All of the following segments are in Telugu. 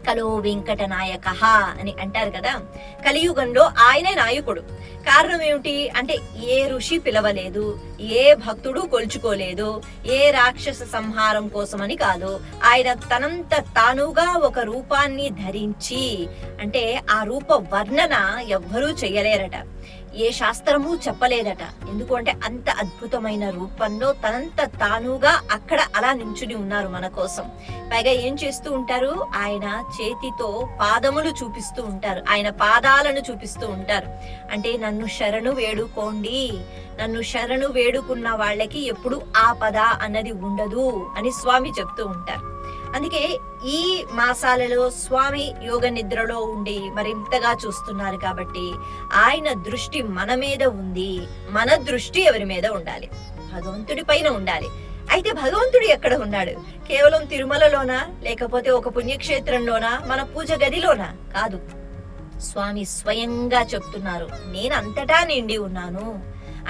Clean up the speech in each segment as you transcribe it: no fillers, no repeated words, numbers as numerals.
కలో వెంకట నాయక అని అంటారు కదా. కలియుగంలో ఆయనే నాయకుడు. కారణం ఏమిటి అంటే ఏ ఋషి పిలవలేదు, ఏ భక్తుడు కొలుచుకోలేదు, ఏ రాక్షస సంహారం కోసమని కాదు. ఆయన తనంత తానుగా ఒక రూపాన్ని ధరించి, అంటే ఆ రూప వర్ణన ఎవ్వరూ చెయ్యలేరట, ఏ శాస్త్రము చెప్పలేదట. ఎందుకు అంటే అంత అద్భుతమైన రూపంలో తనంత తానుగా అక్కడ అలా నించుని ఉన్నారు మన కోసం. పైగా ఏం చేస్తూ ఉంటారు, ఆయన చేతితో పాదములు చూపిస్తూ ఉంటారు, ఆయన పాదాలను చూపిస్తూ ఉంటారు. అంటే నన్ను శరణు వేడుకోండి, నన్ను శరణు వేడుకున్న వాళ్ళకి ఎప్పుడు ఆపద అన్నది ఉండదు అని స్వామి చెప్తూ ఉంటారు. అందుకే ఈ మాసాలలో స్వామి యోగ నిద్రలో ఉండి మరింతగా చూస్తున్నారు కాబట్టి ఆయన దృష్టి మన మీద ఉంది. మన దృష్టి ఎవరి మీద ఉండాలి, భగవంతుడి పైన ఉండాలి. అయితే భగవంతుడు ఎక్కడ ఉన్నాడు? కేవలం తిరుమలలోనా, లేకపోతే ఒక పుణ్యక్షేత్రంలోనా, మన పూజ గదిలోనా? కాదు. స్వామి స్వయంగా చెప్తున్నారు, నేను అంతటా నిండి ఉన్నాను.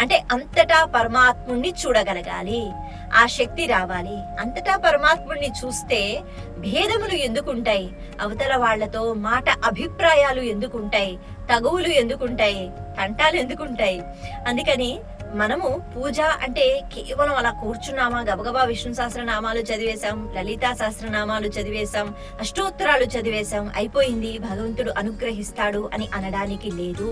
అంటే అంతటా పరమాత్ముణ్ణి చూడగలగాలి, ఆ శక్తి రావాలి. అంతటా పరమాత్ముడిని చూస్తే భేదములు ఎందుకుంటాయి, అవతల వాళ్లతో మాట అభిప్రాయాలు ఎందుకుంటాయి, తగువులు ఎందుకుంటాయి, తంటాలు ఎందుకుంటాయి? అందుకని మనము పూజ అంటే కేవలం అలా కూర్చున్నామా, గబగబా విష్ణు సహస్రనామాలు చదివేశాం, లలితా సహస్రనామాలు చదివేశాం, అష్టోత్తరాలు చదివేశాం, అయిపోయింది, భగవంతుడు అనుగ్రహిస్తాడు అని అనడానికి లేదు.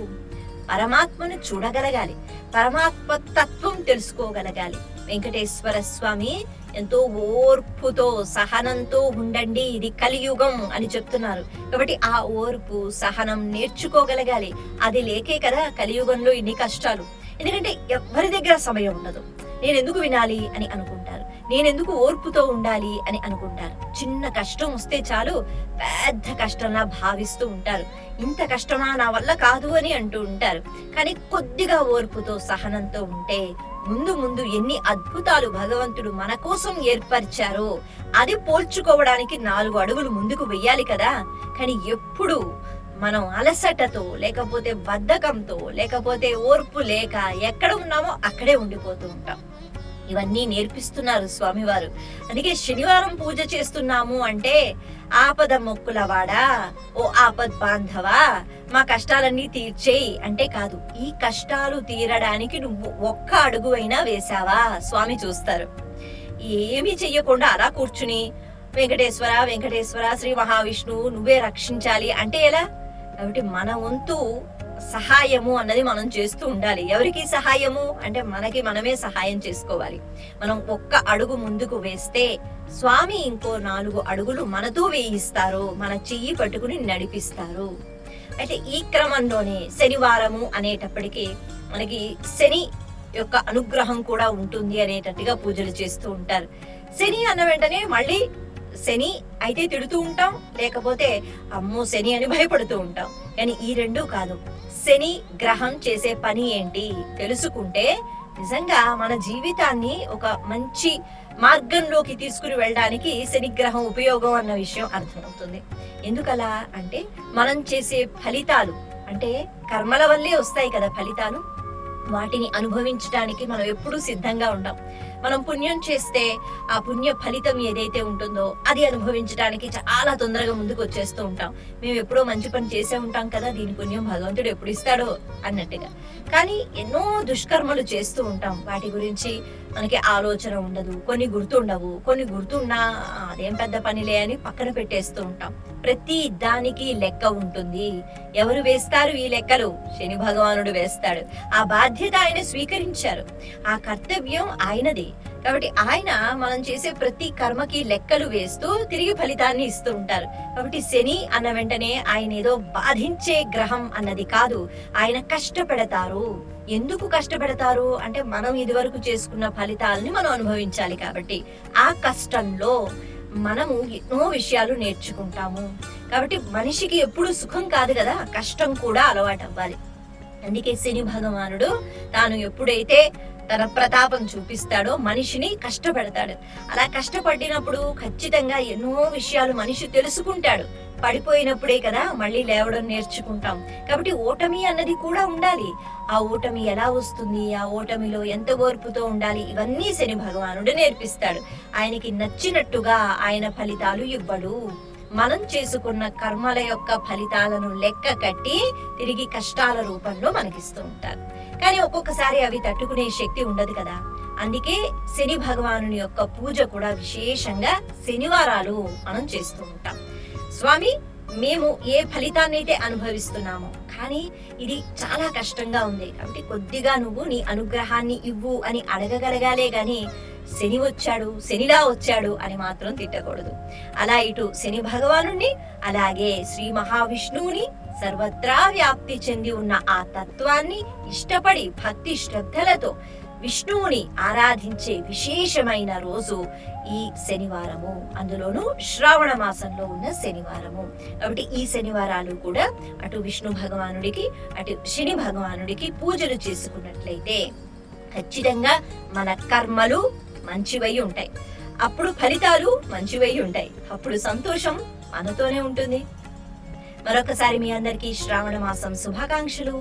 పరమాత్మను చూడగలగాలి, పరమాత్మ తత్వం తెలుసుకోగలగాలి. వెంకటేశ్వర స్వామి ఎంతో ఓర్పుతో సహనంతో ఉండండి, ఇది కలియుగం అని చెప్తున్నారు. కాబట్టి ఆ ఓర్పు సహనం నేర్చుకోగలగాలి. అది లేకే కదా కలియుగంలో ఇన్ని కష్టాలు. ఎందుకంటే ఎవరి దగ్గర సమయం ఉండదు. నేను ఎందుకు వినాలి అని అనుకుంటారు, నేనెందుకు ఓర్పుతో ఉండాలి అని అనుకుంటారు. చిన్న కష్టం వస్తే చాలు పెద్ద కష్టంలా భావిస్తూ ఉంటారు. ఇంత కష్టమా, నా వల్ల కాదు అని అంటూ ఉంటారు. కానీ కొద్దిగా ఓర్పుతో సహనంతో ఉంటే ముందు ముందు ఎన్ని అద్భుతాలు భగవంతుడు మన కోసం ఏర్పరిచారో అది పోల్చుకోవడానికి 4 అడుగులు ముందుకు వెయ్యాలి కదా. కానీ ఎప్పుడు మనం అలసటతో, లేకపోతే బద్ధకంతో, లేకపోతే ఓర్పు లేక ఎక్కడ ఉన్నామో అక్కడే ఉండిపోతూ ఉంటాం. ఇవన్నీ నేర్పిస్తున్నారు స్వామివారు. అందుకే శనివారం పూజ చేస్తున్నాము అంటే ఆపద మొక్కులవాడా, ఓ ఆపద్ బాంధవా, మా కష్టాలన్నీ తీర్చేయి అంటే కాదు. ఈ కష్టాలు తీరడానికి నువ్వు ఒక్క అడుగు అయినా వేశావా స్వామి చూస్తారు. ఏమీ చెయ్యకుండా అలా కూర్చుని వెంకటేశ్వర వెంకటేశ్వర శ్రీ మహావిష్ణువు నువ్వే రక్షించాలి అంటే ఎలా? కాబట్టి మన వంతు సహాయము అన్నది మనం చేస్తూ ఉండాలి. ఎవరికి సహాయము అంటే మనకి మనమే సహాయం చేసుకోవాలి. మనం ఒక్క అడుగు ముందుకు వేస్తే స్వామి ఇంకో 4 అడుగులు మనతో వేయిస్తారు, మన చెయ్యి పట్టుకుని నడిపిస్తారు. అయితే ఈ క్రమంలోనే శనివారము అనేటప్పటికీ మనకి శని యొక్క అనుగ్రహం కూడా ఉంటుంది అనేటట్టుగా పూజలు చేస్తూ ఉంటారు. శని అన్న వెంటనే మళ్ళీ శని అయితే తిడుతూ ఉంటాం, లేకపోతే అమ్మో శని అని భయపడుతూ ఉంటాం. కానీ ఈ రెండూ కాదు. శని గ్రహం చేసే పని ఏంటి తెలుసుకుంటే నిజంగా మన జీవితాన్ని ఒక మంచి మార్గంలోకి తీసుకుని వెళ్ళడానికి శనిగ్రహం ఉపయోగం అన్న విషయం అర్థమవుతుంది. ఎందుకలా అంటే మనం చేసే ఫలితాలు అంటే కర్మల వల్లే వస్తాయి కదా ఫలితాలు, వాటిని అనుభవించడానికి మనం ఎప్పుడూ సిద్ధంగా ఉంటాం. మనం పుణ్యం చేస్తే ఆ పుణ్య ఫలితం ఏదైతే ఉంటుందో అది అనుభవించడానికి చాలా తొందరగా ముందుకు వచ్చేస్తూ ఉంటాం. మేము ఎప్పుడో మంచి పని చేసే ఉంటాం కదా, దీని పుణ్యం భగవంతుడు ఎప్పుడు ఇస్తాడో అన్నట్టుగా. కానీ ఎన్నో దుష్కర్మలు చేస్తూ ఉంటాం, వాటి గురించి మనకి ఆలోచన ఉండదు, కొన్ని గుర్తుండవు, కొన్ని గుర్తున్నా అదేం పెద్ద పనిలే అని పక్కన పెట్టేస్తూ ఉంటాం. ప్రతి దానికి లెక్క ఉంటుంది. ఎవరు వేస్తారు ఈ లెక్కలు? శని భగవానుడు వేస్తాడు. ఆ బాధ్యత ఆయన స్వీకరించారు, ఆ కర్తవ్యం ఆయనది. కాబట్టి ఆయన మనం చేసే ప్రతి కర్మకి లెక్కలు వేస్తూ తిరిగి ఫలితాన్ని ఇస్తూ ఉంటారు. కాబట్టి శని అన్న వెంటనే ఆయన ఏదో బాధించే గ్రహం అన్నది కాదు, ఆయన కష్టపెడతారు. ఎందుకు కష్టపెడతారు అంటే మనం ఇదివరకు చేసుకున్న ఫలితాలని మనం అనుభవించాలి కాబట్టి ఆ కష్టంలో మనము ఎన్నో విషయాలు నేర్చుకుంటాము. కాబట్టి మనిషికి ఎప్పుడు సుఖం కాదు కదా, కష్టం కూడా అలవాటు అవ్వాలి. అందుకే శని భగవానుడు తాను ఎప్పుడైతే తన ప్రతాపం చూపిస్తాడో మనిషిని కష్టపెడతాడు. అలా కష్టపడినప్పుడు ఖచ్చితంగా ఎన్నో విషయాలు మనిషి తెలుసుకుంటాడు. పడిపోయినప్పుడే కదా మళ్ళీ లేవడం నేర్చుకుంటాం. కాబట్టి ఓటమి అన్నది కూడా ఉండాలి. ఆ ఓటమి ఎలా వస్తుంది, ఆ ఓటమిలో ఎంత ఓర్పుతో ఉండాలి, ఇవన్నీ శని భగవానుడు నేర్పిస్తాడు. ఆయనకి నచ్చినట్టుగా ఆయన ఫలితాలు ఇవ్వడు. మనం చేసుకున్న కర్మల యొక్క ఫలితాలను లెక్క కట్టి తిరిగి కష్టాల రూపంలో మనకిస్తూ ఉంటారు. కానీ ఒక్కొక్కసారి అవి తట్టుకునే శక్తి ఉండదు కదా. అందుకే శని భగవానుని యొక్క పూజ కూడా విశేషంగా శనివారాలు మనం చేస్తూ ఉంటాం. స్వామి, మేము ఏ ఫలితాన్ని అయితే అనుభవిస్తున్నామో కానీ ఇది చాలా కష్టంగా ఉంది కాబట్టి కొద్దిగా నువ్వు నీ అనుగ్రహాన్ని ఇవ్వు అని అడగగలగాలే గాని శని వచ్చాడు, శనిలా వచ్చాడు అని మాత్రం తిట్టకూడదు. అలా ఇటు శని భగవానుని అలాగే శ్రీ మహావిష్ణువుని సర్వత్రా వ్యాప్తి చెంది ఉన్న ఆ తత్వాన్ని ఇష్టపడి భక్తి శ్రద్ధలతో విష్ణువుని ఆరాధించే విశేషమైన రోజు ఈ శనివారము, అందులోనూ శ్రావణ మాసంలో ఉన్న శనివారము. కాబట్టి ఈ శనివారాలు కూడా అటు విష్ణు భగవానుడికి అటు శని భగవానుడికి పూజలు చేసుకున్నట్లయితే ఖచ్చితంగా మన కర్మలు మంచివై ఉంటాయి, అప్పుడు ఫలితాలు మంచివై ఉంటాయి, అప్పుడు సంతోషం మనతోనే ఉంటుంది. మరొకసారి మీ అందరికీ శ్రావణ మాసం శుభాకాంక్షలు.